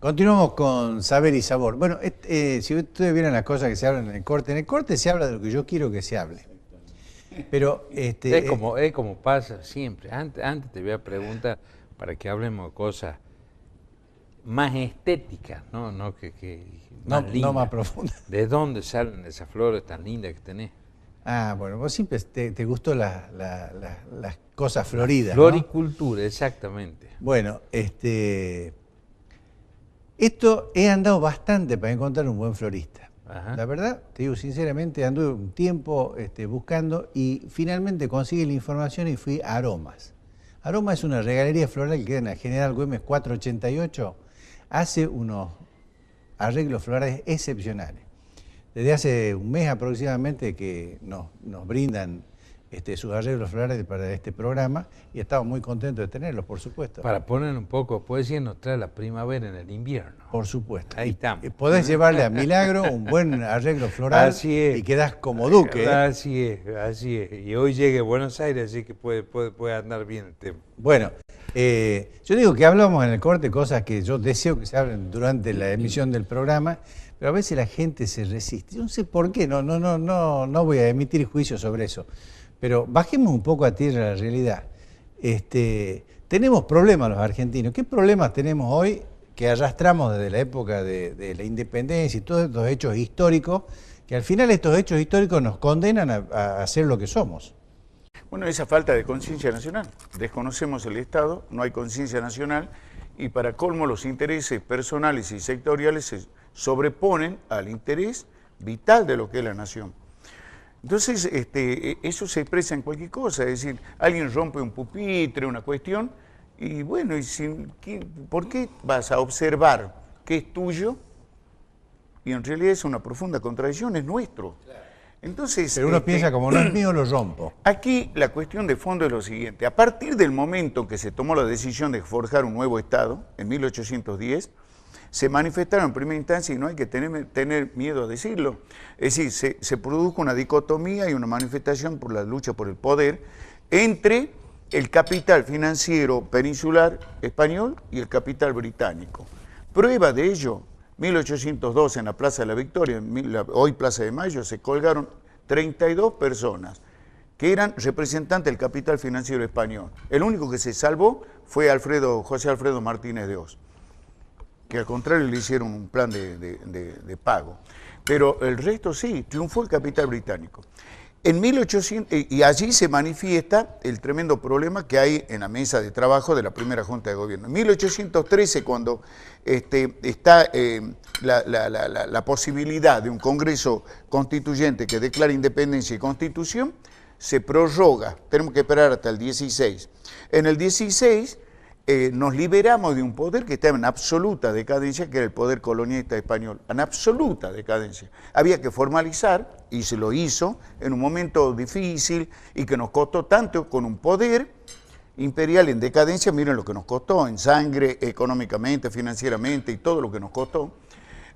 Continuamos con Saber y Sabor. Bueno, si ustedes vieron las cosas que se hablan en el corte se habla de lo que yo quiero que se hable. Pero es como pasa siempre. Antes te voy a preguntar para que hablemos de cosas más estéticas, no más lindas. No más profundas. ¿De dónde salen esas flores tan lindas que tenés? Ah, bueno, vos siempre te gustó las cosas floridas, Floricultura, ¿no? Exactamente. Bueno, esto he andado bastante para encontrar un buen florista. Ajá. La verdad, te digo sinceramente, anduve un tiempo buscando y finalmente conseguí la información y fui a Aromas. Aromas es una regalería floral que queda en la General Güemes 488. Hace unos arreglos florales excepcionales. Desde hace un mes aproximadamente que nos brindan sus arreglos florales para este programa y estamos muy contentos de tenerlos, por supuesto. Para poner un poco de poesía, nos trae la primavera en el invierno. Por supuesto. Ahí estamos. Podés llevarle a Milagro un buen arreglo floral. Así es. Y quedás como duque. Así es. Y hoy llegue a Buenos Aires, así que puede andar bien el tema. Bueno, yo digo que hablamos en el corte cosas que yo deseo que se hablen durante la emisión del programa, pero a veces la gente se resiste. Yo no sé por qué, no voy a emitir juicio sobre eso. Pero bajemos un poco a tierra la realidad. Tenemos problemas los argentinos. ¿Qué problemas tenemos hoy que arrastramos desde la época de la independencia y todos estos hechos históricos, que al final estos hechos históricos nos condenan a ser lo que somos? Bueno, esa falta de conciencia nacional. Desconocemos el Estado, no hay conciencia nacional y para colmo los intereses personales y sectoriales se sobreponen al interés vital de lo que es la nación. Entonces, eso se expresa en cualquier cosa, es decir, alguien rompe un pupitre, una cuestión, y bueno, ¿por qué vas a observar qué es tuyo? Y en realidad es una profunda contradicción, es nuestro. Entonces, pero uno piensa, como no es mío, lo rompo. Aquí la cuestión de fondo es lo siguiente, a partir del momento en que se tomó la decisión de forjar un nuevo Estado, en 1810, se manifestaron en primera instancia, y no hay que tener miedo a decirlo, es decir, se produjo una dicotomía y una manifestación por la lucha por el poder entre el capital financiero peninsular español y el capital británico. Prueba de ello, 1812 en la Plaza de la Victoria, hoy Plaza de Mayo, se colgaron 32 personas que eran representantes del capital financiero español. El único que se salvó fue José Alfredo Martínez de Oz, que al contrario le hicieron un plan de pago. Pero el resto sí, triunfó el capital británico. En 1800, y allí se manifiesta el tremendo problema que hay en la mesa de trabajo de la primera Junta de Gobierno. En 1813, cuando está la posibilidad de un Congreso Constituyente que declare independencia y Constitución, se prorroga, tenemos que esperar hasta el 16. En el 16 nos liberamos de un poder que estaba en absoluta decadencia, que era el poder colonialista español, en absoluta decadencia. Había que formalizar, y se lo hizo, en un momento difícil y que nos costó tanto, con un poder imperial en decadencia. Miren lo que nos costó en sangre, económicamente, financieramente y todo lo que nos costó.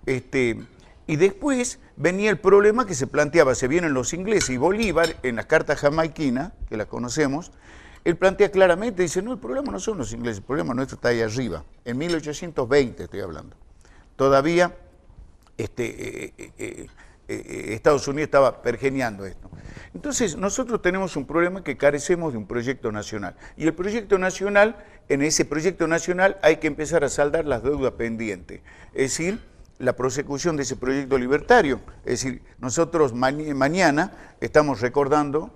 Y después venía el problema que se planteaba, se vienen los ingleses y Bolívar en las cartas jamaiquinas, que las conocemos. Él plantea claramente, dice, no, el problema no son los ingleses, el problema nuestro está ahí arriba. En 1820 estoy hablando. Todavía Estados Unidos estaba pergeñando esto. Entonces, nosotros tenemos un problema que carecemos de un proyecto nacional. Y el proyecto nacional, en ese proyecto nacional hay que empezar a saldar las deudas pendientes. Es decir, la prosecución de ese proyecto libertario. Es decir, nosotros mañana estamos recordando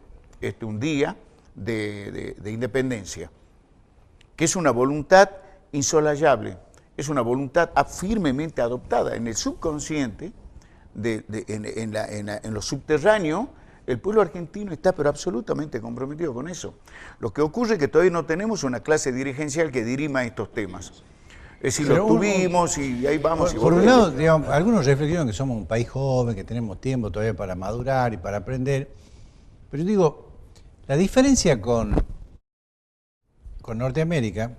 un día de independencia, que es una voluntad insolayable, es una voluntad firmemente adoptada en el subconsciente, en lo subterráneo. El pueblo argentino está pero absolutamente comprometido con eso. Lo que ocurre es que todavía no tenemos una clase dirigencial que dirima estos temas. Es decir, lo tuvimos y ahí vamos. Por un lado, digamos, algunos reflexionan que somos un país joven, que tenemos tiempo todavía para madurar y para aprender, pero yo digo, la diferencia con Norteamérica,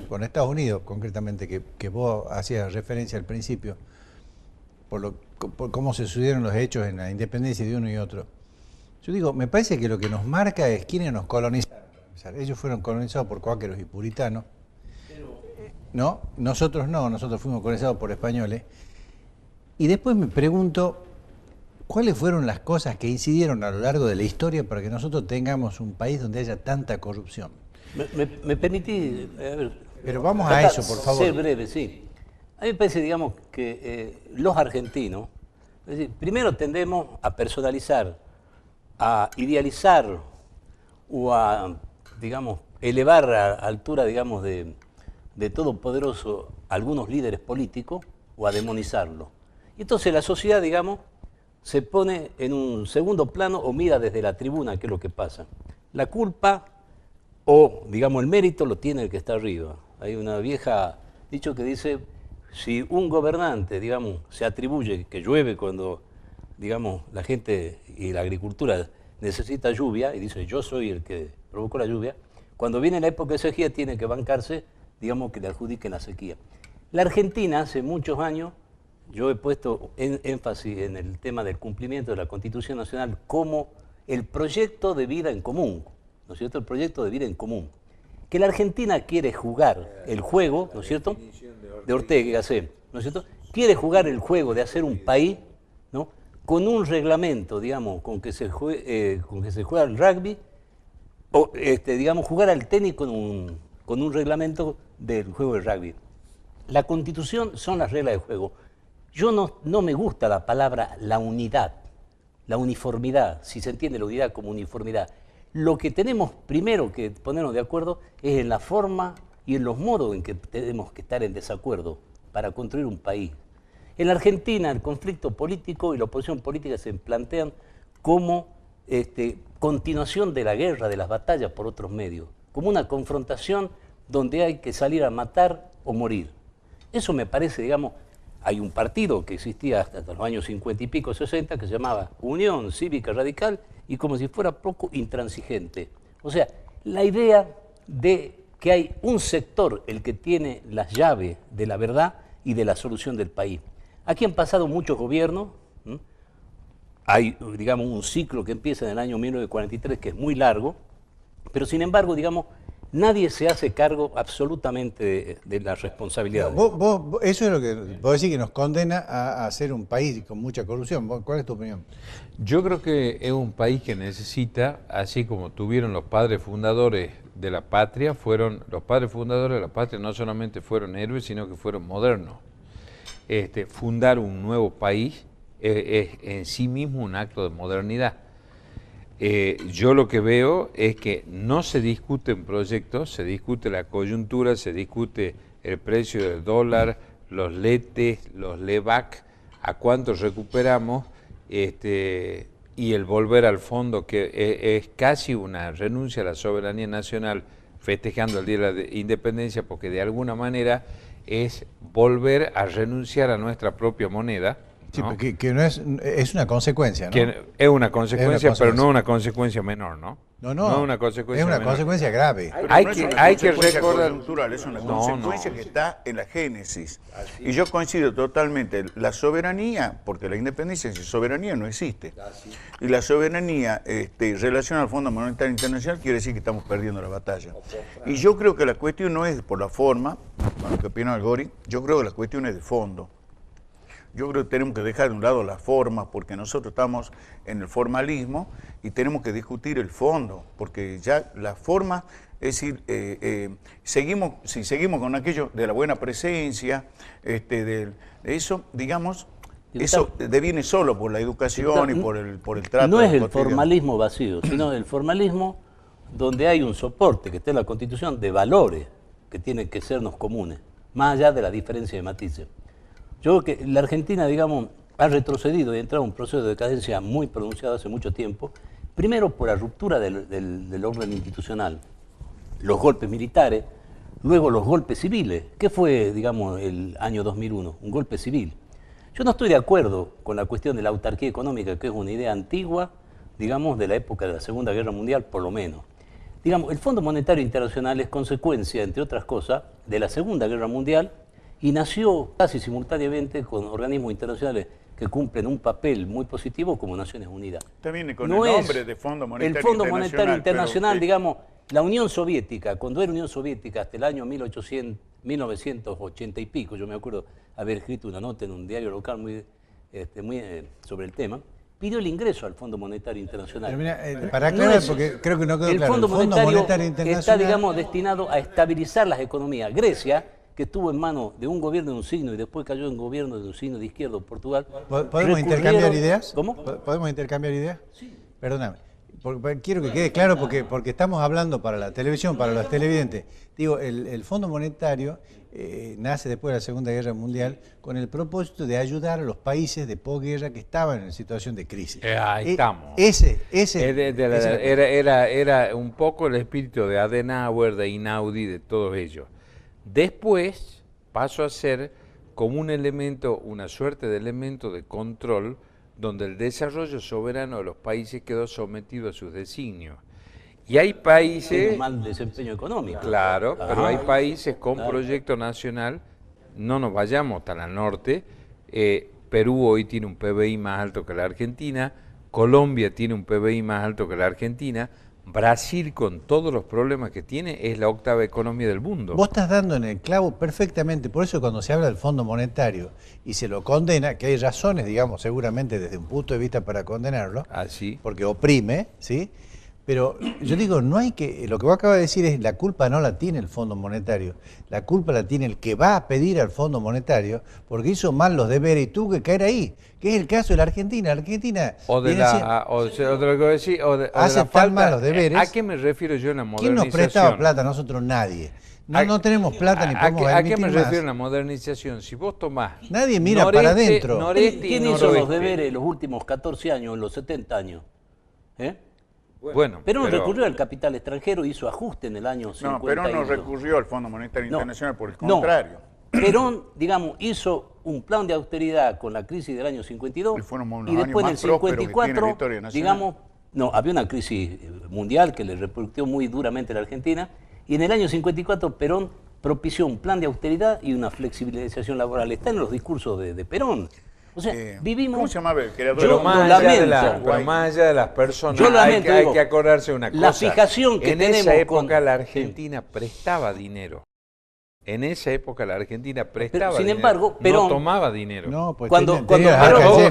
con Estados Unidos concretamente, que vos hacías referencia al principio, por cómo se sucedieron los hechos en la independencia de uno y otro, yo digo, me parece que lo que nos marca es quiénes nos colonizaron. Ellos fueron colonizados por cuáqueros y puritanos. ¿no? Nosotros no, nosotros fuimos colonizados por españoles. Y después me pregunto, ¿cuáles fueron las cosas que incidieron a lo largo de la historia para que nosotros tengamos un país donde haya tanta corrupción? Me permití... Pero vamos a eso, por favor. Ser breve, sí. A mí me parece, digamos, que los argentinos, es decir, primero tendemos a personalizar, a idealizar o a, digamos, elevar a altura, digamos, de todopoderoso a algunos líderes políticos o a demonizarlos. Y entonces la sociedad, digamos, se pone en un segundo plano o mira desde la tribuna qué es lo que pasa. La culpa o, digamos, el mérito lo tiene el que está arriba. Hay una vieja dicho que dice, si un gobernante, digamos, se atribuye que llueve cuando, digamos, la gente y la agricultura necesita lluvia, y dice, yo soy el que provocó la lluvia, cuando viene la época de sequía tiene que bancarse, digamos, que le adjudiquen la sequía. La Argentina, hace muchos años, yo he puesto énfasis en el tema del cumplimiento de la Constitución Nacional como el proyecto de vida en común, ¿no es cierto? El proyecto de vida en común. Que la Argentina quiere jugar el juego, ¿no es cierto?, de Ortega y Gasset, ¿no es cierto? Quiere jugar el juego de hacer un país, ¿no?, con un reglamento, digamos, con que se juega el rugby, o, digamos, jugar al tenis con un reglamento del juego del rugby. La Constitución son las reglas de juego. Yo no me gusta la palabra la unidad, la uniformidad, si se entiende la unidad como uniformidad. Lo que tenemos primero que ponernos de acuerdo es en la forma y en los modos en que tenemos que estar en desacuerdo para construir un país. En la Argentina el conflicto político y la oposición política se plantean como continuación de la guerra, de las batallas por otros medios, como una confrontación donde hay que salir a matar o morir. Eso me parece, digamos, hay un partido que existía hasta los años 50 y pico, 60, que se llamaba Unión Cívica Radical, y como si fuera poco intransigente. O sea, la idea de que hay un sector el que tiene las llaves de la verdad y de la solución del país. Aquí han pasado muchos gobiernos, hay, digamos, un ciclo que empieza en el año 1943 que es muy largo, pero sin embargo, digamos, nadie se hace cargo absolutamente de la responsabilidad. Eso es lo que vos decís que nos condena a ser un país con mucha corrupción. ¿Cuál es tu opinión? Yo creo que es un país que necesita, así como tuvieron los padres fundadores de la patria, los padres fundadores de la patria no solamente fueron héroes, sino que fueron modernos. Fundar un nuevo país es en sí mismo un acto de modernidad. Yo lo que veo es que no se discuten proyectos, se discute la coyuntura, se discute el precio del dólar, los letes, los LEVAC, a cuánto recuperamos, y el volver al fondo, que es casi una renuncia a la soberanía nacional, festejando el Día de la Independencia, porque de alguna manera es volver a renunciar a nuestra propia moneda. Sí, ¿no? Que no es una consecuencia, ¿no? Es una consecuencia, pero no una consecuencia menor, ¿no? No es una consecuencia es una menor. consecuencia grave. Hay que recordar, es una consecuencia que está en la génesis. Y yo coincido totalmente. La soberanía, porque la independencia sin soberanía no existe. Y la soberanía en relación al Fondo Monetario Internacional quiere decir que estamos perdiendo la batalla. Y yo creo que la cuestión no es por la forma, lo que opina Algori, yo creo que la cuestión es de fondo. Yo creo que tenemos que dejar de un lado las formas, porque nosotros estamos en el formalismo y tenemos que discutir el fondo, porque ya la forma, es decir, si seguimos con aquello de la buena presencia, de eso, digamos, eso deviene solo por la educación y por el trato. No es el formalismo vacío, sino el formalismo donde hay un soporte, que está en la Constitución, de valores que tienen que sernos comunes, más allá de la diferencia de matices. Yo creo que la Argentina, digamos, ha retrocedido y ha entrado en un proceso de decadencia muy pronunciado hace mucho tiempo, primero por la ruptura del orden institucional, los golpes militares, luego los golpes civiles. ¿Qué fue, digamos, el año 2001? Un golpe civil. Yo no estoy de acuerdo con la cuestión de la autarquía económica, que es una idea antigua, digamos, de la época de la Segunda Guerra Mundial, por lo menos. Digamos, el Fondo Monetario Internacional es consecuencia, entre otras cosas, de la Segunda Guerra Mundial, y nació casi simultáneamente con organismos internacionales que cumplen un papel muy positivo como Naciones Unidas. También con el nombre de Fondo Monetario Internacional. El Fondo Monetario Internacional, digamos, la Unión Soviética, cuando era Unión Soviética hasta el año 1980 y pico, yo me acuerdo haber escrito una nota en un diario local sobre el tema, pidió el ingreso al Fondo Monetario Internacional. Pero mira, para aclarar, porque creo que no quedó claro, el Fondo Monetario Internacional está, digamos, destinado a estabilizar las economías. Grecia, que estuvo en manos de un gobierno de un signo y después cayó en gobierno de un signo de izquierda, Portugal. ¿Podemos intercambiar ideas? ¿Cómo? ¿Podemos intercambiar ideas? Sí. Perdóname. Quiero que quede claro porque estamos hablando para la televisión, para los televidentes. Digo, el Fondo Monetario nace después de la Segunda Guerra Mundial con el propósito de ayudar a los países de posguerra que estaban en situación de crisis. Ahí estamos. Era un poco el espíritu de Adenauer, de Einaudi, de todos ellos. Después pasó a ser como un elemento, una suerte de elemento de control donde el desarrollo soberano de los países quedó sometido a sus designios. Y hay países... Tiene un mal desempeño económico. Claro, pero hay países con proyecto nacional, no nos vayamos tan al norte, Perú hoy tiene un PBI más alto que la Argentina, Colombia tiene un PBI más alto que la Argentina, Brasil, con todos los problemas que tiene, es la octava economía del mundo. Vos estás dando en el clavo perfectamente, por eso cuando se habla del Fondo Monetario y se lo condena, que hay razones, digamos, seguramente desde un punto de vista para condenarlo, Así. porque oprime, ¿sí? Pero yo digo, no hay que, lo que vos acabas de decir es, la culpa no la tiene el Fondo Monetario, la culpa la tiene el que va a pedir al Fondo Monetario porque hizo mal los deberes y tuvo que caer ahí, que es el caso de la Argentina. La Argentina hace tan mal los deberes. ¿A qué me refiero yo en la modernización? ¿Quién nos prestaba plata a nosotros? Nadie. No tenemos plata ni podemos ¿A qué me más. refiero en la modernización? Si vos tomás... Nadie mira para adentro. ¿Quién hizo los deberes los últimos 14 años, los 70 años? Bueno, Perón recurrió al capital extranjero, hizo ajuste en el año 51. No, Perón no recurrió al Fondo Monetario Internacional, por el contrario. Perón, digamos, hizo un plan de austeridad con la crisis del año 52 y después en el 54, digamos, había una crisis mundial que le repercutió muy duramente a la Argentina y en el año 54 Perón propició un plan de austeridad y una flexibilización laboral. Está en los discursos de Perón. O sea, vivimos... ¿Cómo se llamaba el creador? Pero más allá de las personas, hay que acordarse de una cosa. La fijación que tenemos en esa época la Argentina prestaba dinero. En esa época la Argentina prestaba sin dinero. embargo, Perón no tomaba dinero. No, pues cuando Perón,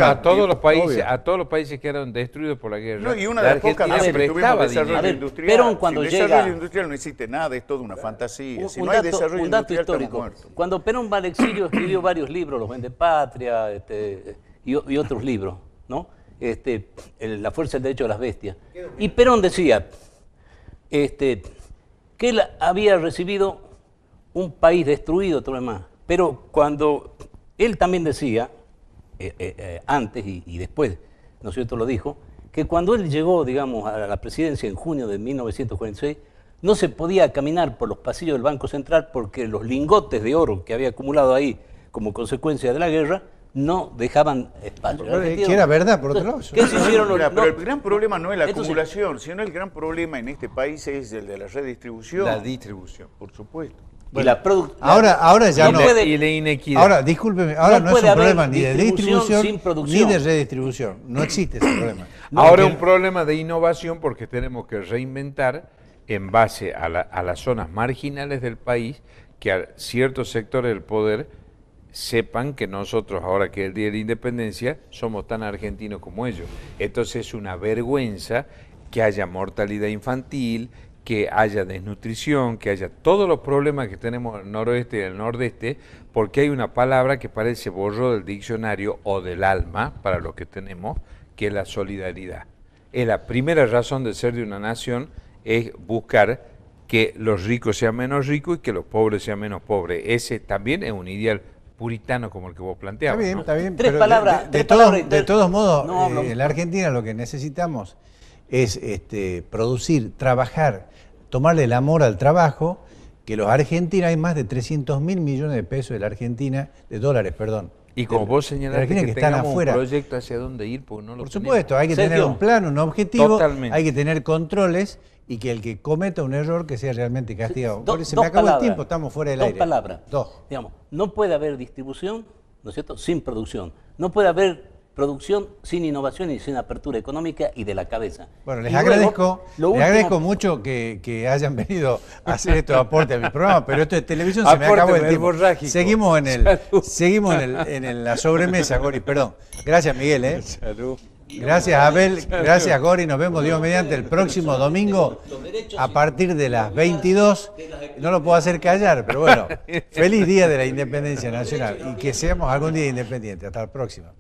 a todos los países que eran destruidos por la guerra. No, y una de las pocas veces que tuvimos desarrollo industrial. Perón cuando sin llega... desarrollo industrial no existe nada, es toda una fantasía. Si no hay desarrollo un dato industrial, histórico. estamos muertos. Cuando Perón va al exilio escribió varios libros, Los Vendepatria y otros libros, ¿no? La fuerza del derecho de las bestias. Y Perón decía que él había recibido un país destruido, todo lo demás. Pero cuando él también decía, antes y después, ¿no es cierto?, lo dijo, que cuando él llegó, digamos, a la presidencia en junio de 1946, no se podía caminar por los pasillos del Banco Central porque los lingotes de oro que había acumulado ahí como consecuencia de la guerra no dejaban espacio. Que era verdad, por otro lado. ¿Qué se hicieron pero el gran problema no es la acumulación, sino el gran problema en este país es el de la redistribución. La distribución, por supuesto. Bueno, ahora ya no. Y la inequidad. Ahora, discúlpeme, ahora no es un problema ni de distribución ni de redistribución. No existe ese problema. Ahora un problema de innovación porque tenemos que reinventar en base a las zonas marginales del país que a ciertos sectores del poder sepan que nosotros, ahora que es el Día de la Independencia, somos tan argentinos como ellos. Entonces es una vergüenza que haya mortalidad infantil, que haya desnutrición, que haya todos los problemas que tenemos en el noroeste y en el nordeste, porque hay una palabra que parece borró del diccionario o del alma, para lo que tenemos, que es la solidaridad. Es la primera razón de ser de una nación, es buscar que los ricos sean menos ricos y que los pobres sean menos pobres. Ese también es un ideal puritano como el que vos planteabas. Está bien, está bien. Tres palabras. De todos modos, en la Argentina lo que necesitamos es producir, trabajar, tomarle el amor al trabajo, que los argentinos, hay más de 300.000 millones de pesos de la Argentina, de dólares, perdón. Y como vos señalaste que están tengamos afuera. Un proyecto hacia dónde ir, porque no lo Por supuesto, hay que tener un plan, un objetivo, hay que tener controles y que el que cometa un error que sea realmente castigado. Se me acabó el tiempo, estamos fuera del aire. Dos palabras. Digamos, no puede haber distribución, ¿no es cierto?, sin producción. No puede haber producción sin innovación y sin apertura económica y de la cabeza. Bueno, les Y agradezco, luego, les agradezco mucho que hayan venido a hacer estos aportes a mi programa, pero esto de televisión se me acabó el tiempo. Seguimos en la sobremesa, Gori, perdón. Gracias, Miguel. Salud. Gracias, Abel. Gracias, Gori. Nos vemos, Dios mediante, el próximo domingo a partir de las 22. No lo puedo hacer callar, pero bueno, feliz Día de la Independencia Nacional y que seamos algún día independientes. Hasta la próxima.